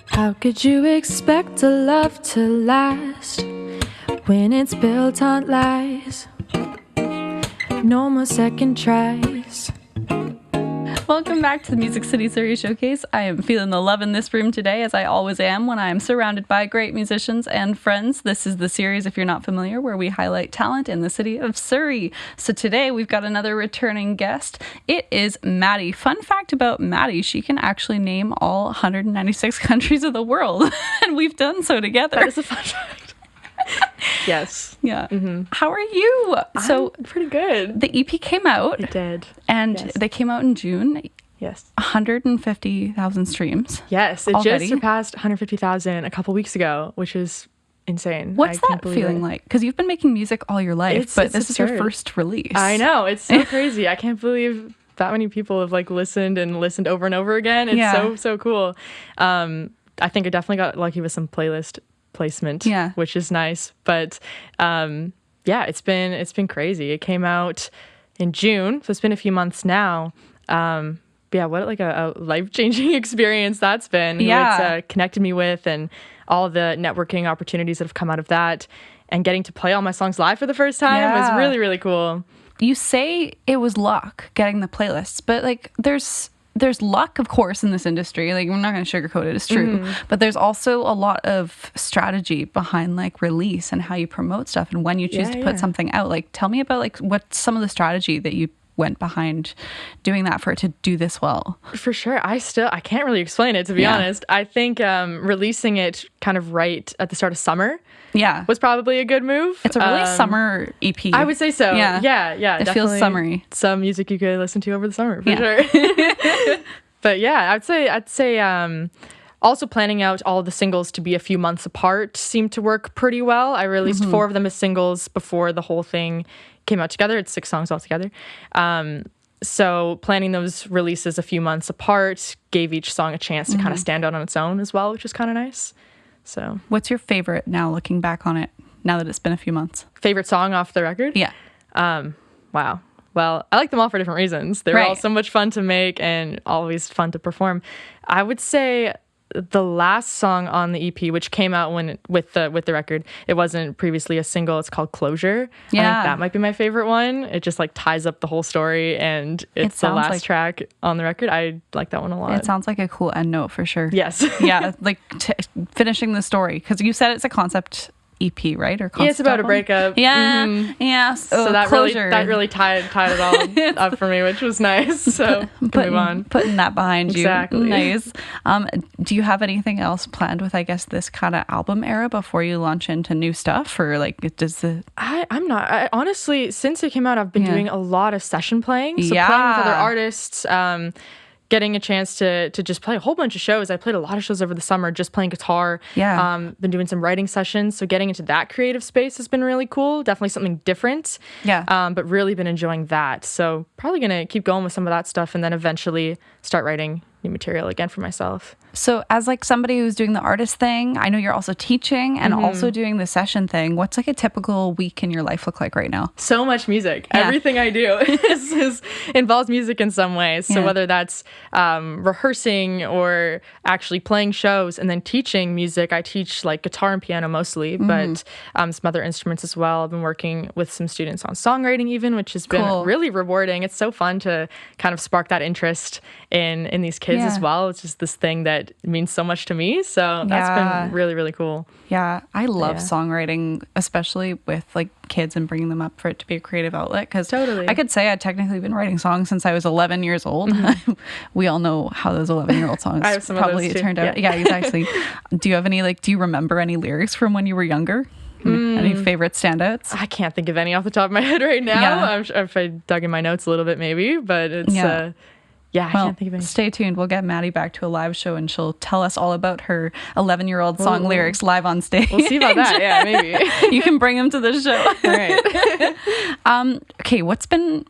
How could you expect a love to last when it's built on lies? No more second tries. Welcome back to the Music City Surrey Showcase. I am feeling the love in this room today, as I always am when I am surrounded by great musicians and friends. This is the series, if you're not familiar, where we highlight talent in the city of Surrey. So today we've got another returning guest. It is Maddie. Fun fact about Maddie, she can actually name all 196 countries of the world, and we've done so together. That is a fun fact. Yes. Yeah. Mm-hmm. How are you? I'm pretty good. The EP came out. It did. And yes. They came out in June. Yes. 150,000 streams. Yes. It already. Just surpassed 150,000 a couple weeks ago, which is insane. What's that feeling like? Because you've been making music all your life, but this is your first release. I know. It's so crazy. I can't believe that many people have listened over and over again. It's so cool. I think I definitely got lucky with some playlist placement, which is nice. But it's been crazy. It came out in June, so it's been a few months now. What a life-changing experience that's been. Yeah. It's connected me with, and all the networking opportunities that have come out of that, and getting to play all my songs live for the first time was really, really cool. You say it was luck getting the playlists, but there's luck, of course, in this industry. We're not going to sugarcoat it. It's true. Mm-hmm. But there's also a lot of strategy behind release and how you promote stuff and when you choose to put something out. Tell me about what's some of the strategy that you went behind doing that for it to do this well. For sure. I can't really explain it, to be honest. I think releasing it kind of right at the start of summer was probably a good move. It's a really summer EP. I would say so. Yeah. It feels summery. Some music you could listen to over the summer, for sure. But I'd say also planning out all the singles to be a few months apart seemed to work pretty well. I released 4 of them as singles before the whole thing came out together. It's 6 songs altogether. So planning those releases a few months apart gave each song a chance to kind of stand out on its own as well, which is kind of nice. So, what's your favorite now, looking back on it, now that it's been a few months? Favorite song off the record? Yeah. Wow. Well, I like them all for different reasons. They're all so much fun to make and always fun to perform. I would say the last song on the EP, which came out with the record, it wasn't previously a single. It's called Closure. Yeah. I think that might be my favorite one. It just ties up the whole story, and it's the last track on the record. I like that one a lot. It sounds like a cool end note for sure. Yes. Yeah, finishing the story, because you said it's a concept EP, right? Or it's about a breakup. Yeah. Mm-hmm. Yeah. So that really tied it all up for me, which was nice. So move on. Putting that behind you. Exactly. Nice. Do you have anything else planned with, I guess, this kind of album era before you launch into new stuff? Or I'm not. Honestly, since it came out, I've been doing a lot of session playing. So playing with other artists, getting a chance to just play a whole bunch of shows. I played a lot of shows over the summer just playing guitar. Yeah. Been doing some writing sessions. So getting into that creative space has been really cool. Definitely something different. Yeah. But really been enjoying that. So probably going to keep going with some of that stuff and then eventually start writing new material again for myself. So as somebody who's doing the artist thing, I know you're also teaching and also doing the session thing. What's a typical week in your life look like right now? So much music. Yeah. Everything I do involves music in some way. So whether that's rehearsing or actually playing shows, and then teaching music. I teach guitar and piano mostly, but some other instruments as well. I've been working with some students on songwriting even, which has been really rewarding. It's so fun to kind of spark that interest in these kids as well. It's just this thing that means so much to me. So that's been really, really cool. Yeah. I love songwriting, especially with kids and bringing them up for it to be a creative outlet. Because I could say I'd technically been writing songs since I was 11 years old. We all know how those 11-year-old songs probably turned out. Yeah, exactly. Do you have any, do you remember any lyrics from when you were younger? Any favorite standouts? I can't think of any off the top of my head right now. Yeah. I'm sure if I dug in my notes a little bit maybe, but it's... I can't think of any. Stay tuned. We'll get Maddie back to a live show and she'll tell us all about her 11-year-old song lyrics live on stage. We'll see about that. Yeah, maybe. You can bring them to the show. All right. Okay,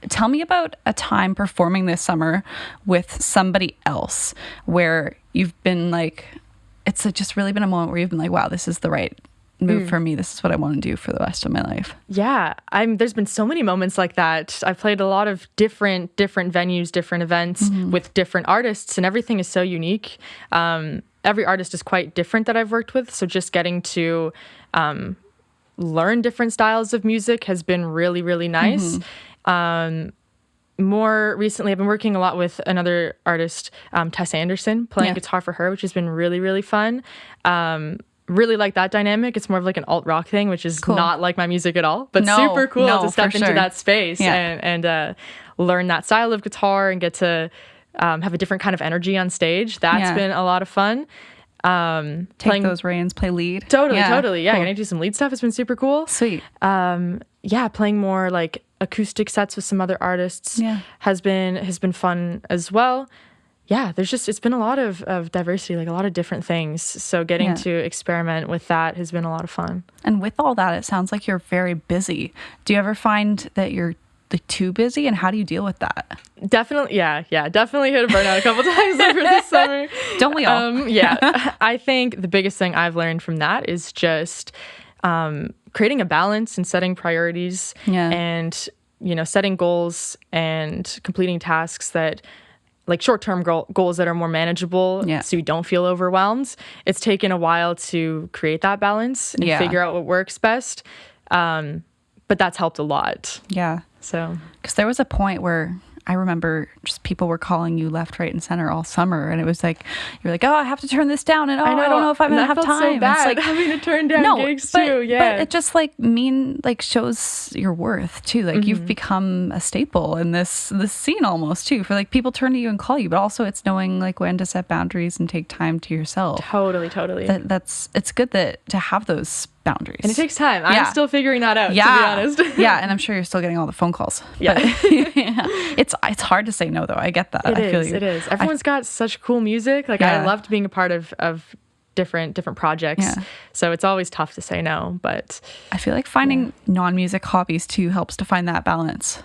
tell me about a time performing this summer with somebody else where you've been it's just really been a moment where you've been wow, this is the right move for me. This is what I want to do for the rest of my life. Yeah, there's been so many moments like that. I've played a lot of different venues, different events with different artists, and everything is so unique. Every artist is quite different that I've worked with, so just getting to learn different styles of music has been really, really nice. More recently, I've been working a lot with another artist, Tess Anderson, playing guitar for her, which has been really, really fun. Really like that dynamic. It's more of like an alt rock thing, which is not like my music at all, but super cool to step into that space and learn that style of guitar and get to have a different kind of energy on stage. That's been a lot of fun. Take those reins, play lead. Totally. Yeah, gonna do some lead stuff has been super cool. Sweet. Playing more like acoustic sets with some other artists has been fun as well. Yeah, it's been a lot of diversity, like a lot of different things. So getting to experiment with that has been a lot of fun. And with all that, it sounds like you're very busy. Do you ever find that you're too busy, and how do you deal with that? Definitely, definitely hit a burnout a couple times over the summer. Don't we all? I think the biggest thing I've learned from that is just creating a balance and setting priorities and, setting goals and completing tasks that like short-term goals that are more manageable so you don't feel overwhelmed. It's taken a while to create that balance and figure out what works best. But that's helped a lot. Yeah. So, because there was a point where I remember just people were calling you left, right, and center all summer, and it was like you're like, oh, I have to turn this down, and I don't know if I'm gonna have time. So bad. It's like having to turn down gigs too. But it just shows your worth too. Like you've become a staple in this scene almost too. For like people turn to you and call you, but also it's knowing like when to set boundaries and take time to yourself. Totally. It's good to have those boundaries. And it takes time. I'm still figuring that out, to be honest. And I'm sure you're still getting all the phone calls. Yeah. It's hard to say no, though. I get that. It is. Everyone's got such cool music. Like, I loved being a part of different projects. Yeah. So it's always tough to say no, but I feel like finding non-music hobbies, too, helps to find that balance.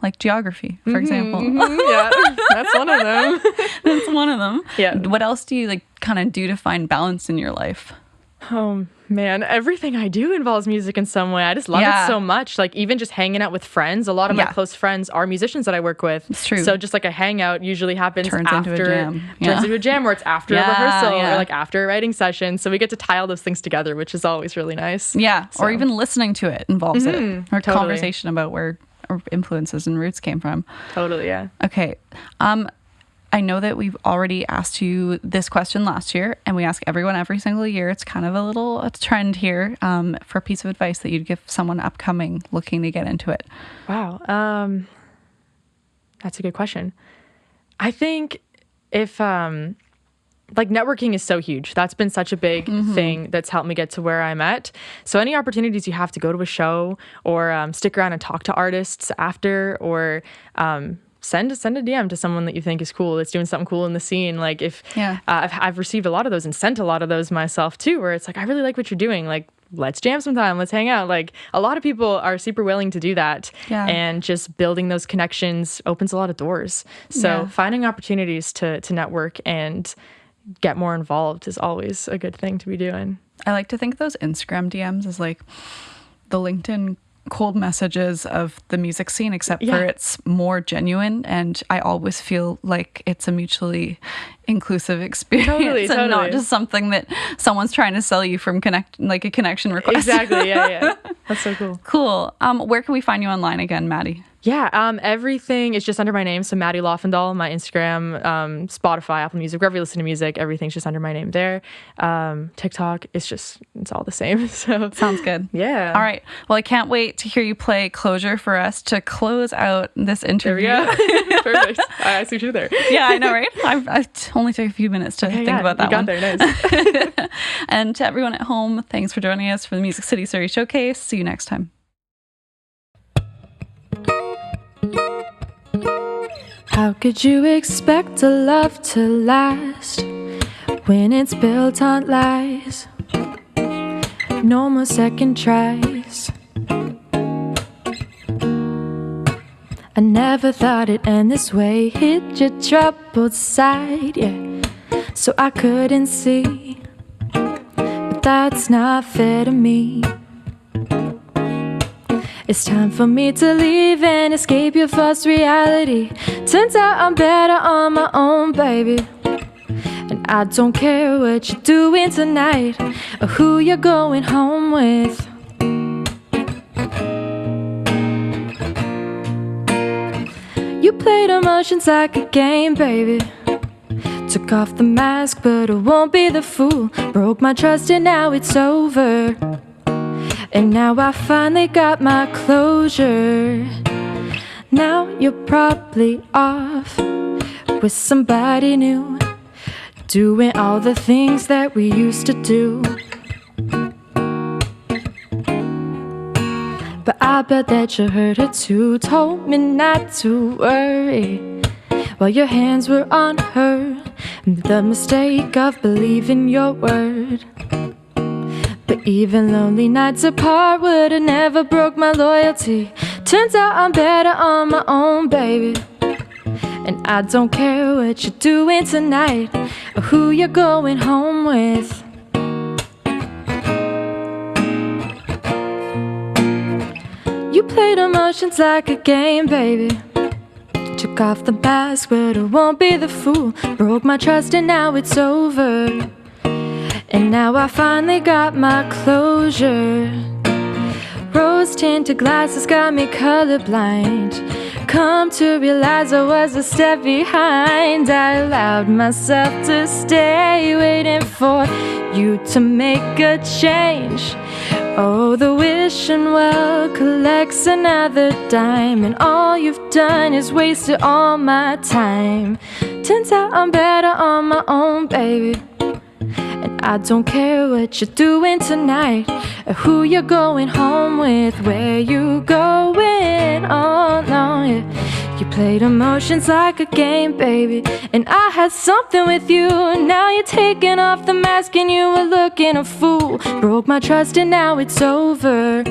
Like geography, for example. Yeah, that's one of them. That's one of them. Yeah. What else do you, kind of do to find balance in your life? Oh, man, everything I do involves music in some way. I just love it so much. Like, even just hanging out with friends. A lot of my close friends are musicians that I work with. It's true. So just like a hangout usually happens turns into a jam. Turns into a jam, or it's after a rehearsal or like after a writing session. So we get to tie all those things together, which is always really nice. Yeah, or even listening to it involves it. Or conversation about where our influences and roots came from. Totally, yeah. Okay. I know that we've already asked you this question last year, and we ask everyone every single year. It's kind of a trend here for a piece of advice that you'd give someone upcoming looking to get into it. Wow. That's a good question. I think if networking is so huge. That's been such a big thing that's helped me get to where I'm at. So any opportunities you have to go to a show or stick around and talk to artists after, or send a DM to someone that you think is cool, that's doing something cool in the scene. Like I've received a lot of those and sent a lot of those myself too, where it's like, I really like what you're doing. Like, let's jam sometime, let's hang out. Like, a lot of people are super willing to do that. And just building those connections opens a lot of doors. So finding opportunities to network and get more involved is always a good thing to be doing. I like to think of those Instagram DMs as like the LinkedIn cold messages of the music scene, except for it's more genuine, and I always feel like it's a mutually inclusive experience and not just something that someone's trying to sell you from a connection request. Exactly. Yeah. That's so cool. Cool. Where can we find you online again, Maddie? Yeah, everything is just under my name. So MADDY LOFVENDAHL, my Instagram, Spotify, Apple Music, wherever you listen to music, everything's just under my name there. TikTok, it's all the same. So sounds good. Yeah. All right. Well, I can't wait to hear you play Closure for us to close out this interview. There we go. Perfect. I see you there. Yeah, I know, right? I only took a few minutes to think about that one. You got there, nice. And to everyone at home, thanks for joining us for the Music City Surrey Showcase. See you next time. How could you expect a love to last when it's built on lies? No more second tries. I never thought it'd end this way. Hit your troubled side, so I couldn't see. But that's not fair to me. It's time for me to leave and escape your false reality. Turns out I'm better on my own, baby. And I don't care what you're doing tonight or who you're going home with. You played emotions like a game, baby. Took off the mask, but I won't be the fool. Broke my trust and now it's over. And now I finally got my closure. Now you're probably off with somebody new, doing all the things that we used to do. But I bet that you heard her too. Told me not to worry while your hands were on her. The mistake of believing your word. But even lonely nights apart would have never broke my loyalty. Turns out I'm better on my own, baby. And I don't care what you're doing tonight or who you're going home with. You played emotions like a game, baby. Took off the mask, but I won't be the fool. Broke my trust and now it's over. And now I finally got my closure. Rose-tinted glasses got me colorblind. Come to realize I was a step behind. I allowed myself to stay, waiting for you to make a change. Oh, the wishing well collects another dime, and all you've done is wasted all my time. Turns out I'm better on my own, baby. And I don't care what you're doing tonight or who you're going home with. Where you going? Oh no, yeah. You played emotions like a game, baby, and I had something with you. Now you're taking off the mask and you were looking a fool. Broke my trust and now it's over.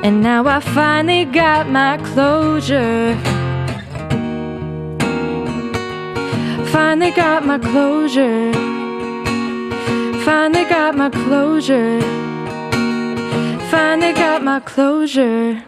And now I finally got my closure. Finally got my closure. Finally got my closure. Finally got my closure.